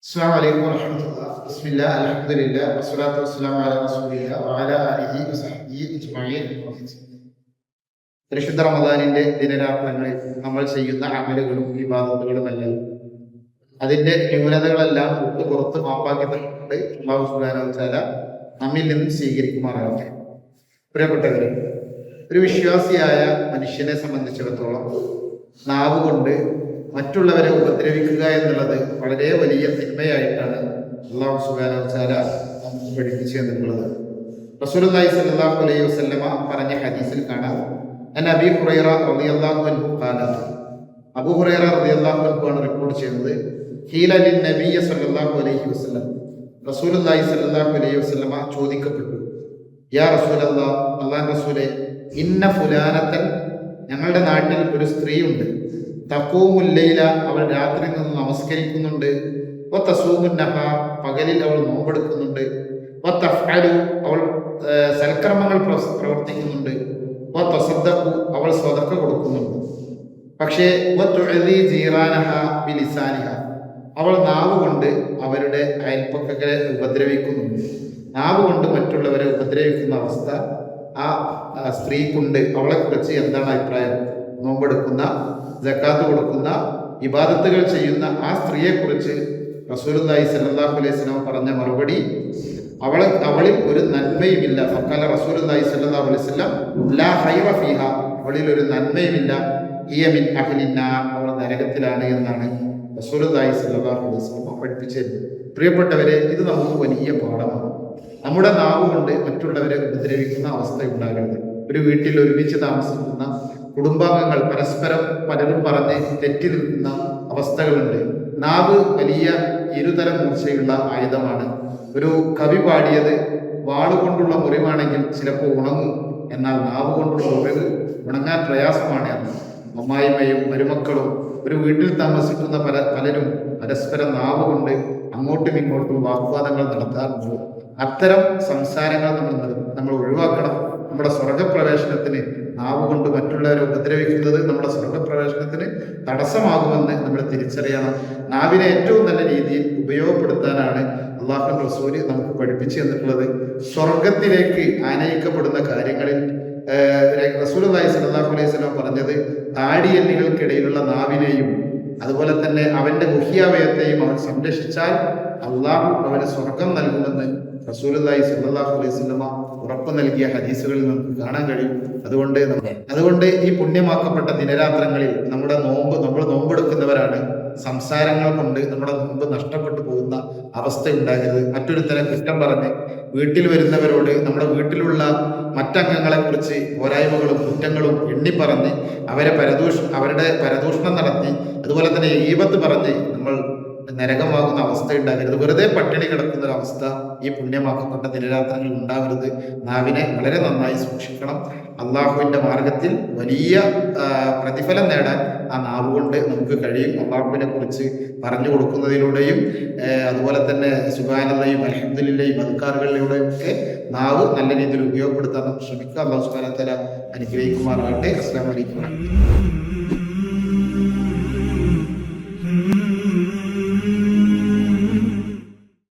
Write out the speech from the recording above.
അസ്സലാമു അലൈക്കും വറഹ്മത്തുള്ളാഹി. ബിസ്മില്ലാഹ് അൽഹംദുലില്ലാഹ് വസ്സലാത്തു വസ്സലാമു അലാ റസൂലില്ലാഹി വഅലാ ആലിഹി വസഹ്ബിഹി അജ്മഈൻ. പരിശുദ്ധ റമദാനിന്റെ ദിനരാത്രങ്ങളിൽ നമ്മൾ ചെയ്യുന്ന അമലുകളും ഇബാദത്തുകളുമെല്ലാം അതിന്റെ ന്യൂനതകളെല്ലാം പുറത്ത് മാപ്പാക്കി തന്നിട്ടുണ്ട്. അല്ലാഹു സുബ്ഹാനഹു വ തആല നമ്മിൽ നിന്നും സ്വീകരിക്കുമാറാകട്ടെ. പ്രിയപ്പെട്ടവരെ, ഒരു വിശ്വാസിയായ മനുഷ്യനെ സംബന്ധിച്ചിടത്തോളം നാവ് കൊണ്ട് മറ്റുള്ളവരെ ഉപദ്രവിക്കുക എന്നുള്ളത് വളരെ വലിയ തിന്മയായിട്ടാണ് അല്ലാഹു സുബ്ഹാനഹു വ തആല നമുക്ക് പഠിപ്പിച്ചു തന്നിട്ടുള്ളത്. റസൂലുള്ളാഹി സ്വല്ലല്ലാഹു അലൈഹി വസല്ലമ പറഞ്ഞ ഹദീസിൽ കാണാം, അൻ അബീ ഹുറൈറ റളിയല്ലാഹു അൻഹു ഖാല, അബൂ ഹുറൈറ റളിയല്ലാഹു അൻഹു ആണ് റിപ്പോർട്ട് ചെയ്യുന്നത്, ഖീല ലിൻ നബിയ്യ സ്വല്ലല്ലാഹു അലൈഹി വസല്ലം, റസൂലുള്ളാഹി സ്വല്ലല്ലാഹു അലൈഹി വസല്ലമ ചോദിക്കപ്പെട്ടു, യാ റസൂലല്ലാഹ്, അല്ലാഹുവിന്റെ റസൂലേ, ഇന്ന ഫുലാനത്തൻ, ഞങ്ങളുടെ നാട്ടിൽ ഒരു സ്ത്രീ ഉണ്ട്, തഖൂമുൽ ലൈല, അവൾ രാത്രി നിന്ന് നമസ്കരിക്കുന്നുണ്ട്, വ തസൂമുൻ നഹാർ, പകലിൽ അവൾ നോമ്പെടുക്കുന്നുണ്ട്, വ തഫ്അലു, അവൾ സൽക്കർമ്മങ്ങൾ പ്രവർത്തിക്കുന്നുണ്ട്, വ തസദ്ദഖു, അവൾ സ്വതക്ക കൊടുക്കുന്നുണ്ട്. പക്ഷേ വ തുഅദി ജീറാനഹ ബിലിസാനിഹ, അവൾ നാവ് കൊണ്ട് അവരുടെ അയൽപ്പക്കരെ ഉപദ്രവിക്കുന്നുണ്ട്. നാവ് കൊണ്ട് മറ്റുള്ളവരെ ഉപദ്രവിക്കുന്ന അവസ്ഥ ആ സ്ത്രീക്കുണ്ട്. അവളെ കുറിച്ച് എന്താണ് അഭിപ്രായം? നോമ്പെടുക്കുന്ന, സക്കാത്ത് കൊടുക്കുന്ന, ഇബാദത്തുകൾ ചെയ്യുന്ന ആ സ്ത്രീയെ കുറിച്ച് റസൂലുള്ളാഹി സ്വല്ലല്ലാഹു അലൈഹി വസല്ലം പറഞ്ഞ മറുപടി, അവളിൽ ഒരു നന്മയുമില്ല. ഫഖാല റസൂലുള്ളാഹി സ്വല്ലല്ലാഹു അലൈഹി വസല്ലം, ലാ ഖൈറ ഫീഹ, അവളിൽ ഒരു നന്മയുമില്ല, ഹിയ മിൻ അഹ്ലിന്നാർ, അവൾ നരകത്തിലാണ് എന്നാണ് റസൂലുള്ളാഹി സ്വല്ലല്ലാഹു അലൈഹി വസല്ലം പഠിപ്പിച്ചത്. പ്രിയപ്പെട്ടവരെ, ഇത് നമുക്ക് വലിയ പാഠമാണ്. നമ്മുടെ നാവ് കൊണ്ട് മറ്റുള്ളവരെ ഉപദ്രവിക്കുന്ന അവസ്ഥ ഉണ്ടാകരുത്. ഒരു വീട്ടിൽ ഒരുമിച്ച് താമസിക്കുന്ന കുടുംബാംഗങ്ങൾ പരസ്പരം പലരും പറഞ്ഞ് തെറ്റി നിൽക്കുന്ന അവസ്ഥകളുണ്ട്. നാവ് വലിയ ഇരുതല മൂർച്ചയുള്ള ആയുധമാണ്. ഒരു കവി പാടിയത്, വാളുകൊണ്ടുള്ള മുറിവാണെങ്കിൽ ചിലപ്പോൾ ഉണങ്ങും, എന്നാൽ നാവ് കൊണ്ടുള്ള മുറിവ് ഉണങ്ങാൻ പ്രയാസമാണ് എന്ന്. അമ്മായിമ്മയും മരുമക്കളും ഒരു വീട്ടിൽ താമസിക്കുന്ന പലരും പരസ്പരം നാവ് കൊണ്ട് അങ്ങോട്ടും ഇങ്ങോട്ടും വാഗ്വാദങ്ങൾ നടത്താറുണ്ട്. അത്തരം സംസാരങ്ങൾ നമ്മൾ ഒഴിവാക്കണം. നമ്മുടെ സ്വർഗപ്രവേശനത്തിന് നാവ് കൊണ്ട് മറ്റുള്ളവരെ ഉപദ്രവിക്കുന്നത് നമ്മുടെ സ്വർഗപ്രവേശനത്തിന് തടസ്സമാകുമെന്ന് നമ്മൾ തിരിച്ചറിയണം. നാവിനെ ഏറ്റവും നല്ല രീതിയിൽ ഉപയോഗപ്പെടുത്താനാണ് അല്ലാഹുവിന്റെ റസൂല് നമുക്ക് പഠിപ്പിച്ചു തന്നിട്ടുള്ളത്. സ്വർഗത്തിലേക്ക് ആനയിക്കപ്പെടുന്ന കാര്യങ്ങളിൽ റസൂലുള്ളാഹി സ്വല്ലല്ലാഹു അലൈഹി വസല്ലം പറഞ്ഞത്, താടിയെല്ലുകൾക്കിടയിലുള്ള നാവിനെയും അതുപോലെ തന്നെ അവന്റെ ഗുഹ്യാവയത്തെയും അവൻ സംരക്ഷിച്ചാൽ അള്ളാഹു അവന് സ്വർഗം നൽകുമെന്ന് റസൂലുള്ളാഹി സ്വല്ലല്ലാഹു അലൈഹി വസല്ലം ഉറപ്പ് നൽകിയ ഹദീസുകളിൽ നമുക്ക് കാണാൻ കഴിയും. അതുകൊണ്ട് ഈ പുണ്യമാക്കപ്പെട്ട ദിനരാത്രങ്ങളിൽ നമ്മൾ നോമ്പെടുക്കുന്നവരാണ്. സംസാരങ്ങൾ കൊണ്ട് നമ്മുടെ നോമ്പ് നഷ്ടപ്പെട്ടു പോകുന്ന അവസ്ഥ ഉണ്ടാകരുത്. മറ്റൊരു തരം കുറ്റം പറഞ്ഞ് വീട്ടിൽ വരുന്നവരോട് നമ്മുടെ വീട്ടിലുള്ള മറ്റംഗങ്ങളെ കുറിച്ച് പോരായ്മകളും കുറ്റങ്ങളും എണ്ണിപ്പറഞ്ഞ് അവരുടെ പരദൂഷണം നടത്തി, അതുപോലെ തന്നെ ഗീബത്ത് പറഞ്ഞ് നമ്മൾ നരകമാകുന്ന അവസ്ഥ ഉണ്ടാകരുത്. വെറുതെ പട്ടിണി കിടക്കുന്ന ഒരു അവസ്ഥ ഈ പുണ്യമാക്കപ്പെട്ട ദിനരാത്രങ്ങളിൽ ഉണ്ടാകരുത്. നാവിനെ വളരെ നന്നായി സൂക്ഷിക്കണം. അള്ളാഹുവിന്റെ മാർഗത്തിൽ വലിയ പ്രതിഫലം നേടാൻ ആ നാവ് കൊണ്ട് നമുക്ക് കഴിയും. അള്ളാഹുവിനെ കുറിച്ച് പറഞ്ഞു കൊടുക്കുന്നതിലൂടെയും അതുപോലെ തന്നെ സുബ്ഹാനല്ലാഹി അൽഹംദുലില്ലാഹി അദ്കാറുകളിലൂടെയും ഒക്കെ നാവ് നല്ല രീതിയിൽ ഉപയോഗപ്പെടുത്താൻ നമുക്ക് ശ്രമിക്കുക. അല്ലാഹു സുബ്ഹാനഹു വ തആല അനുഗ്രഹിക്കുമാറാകട്ടെ. അസ്സലാമു അലൈക്കും.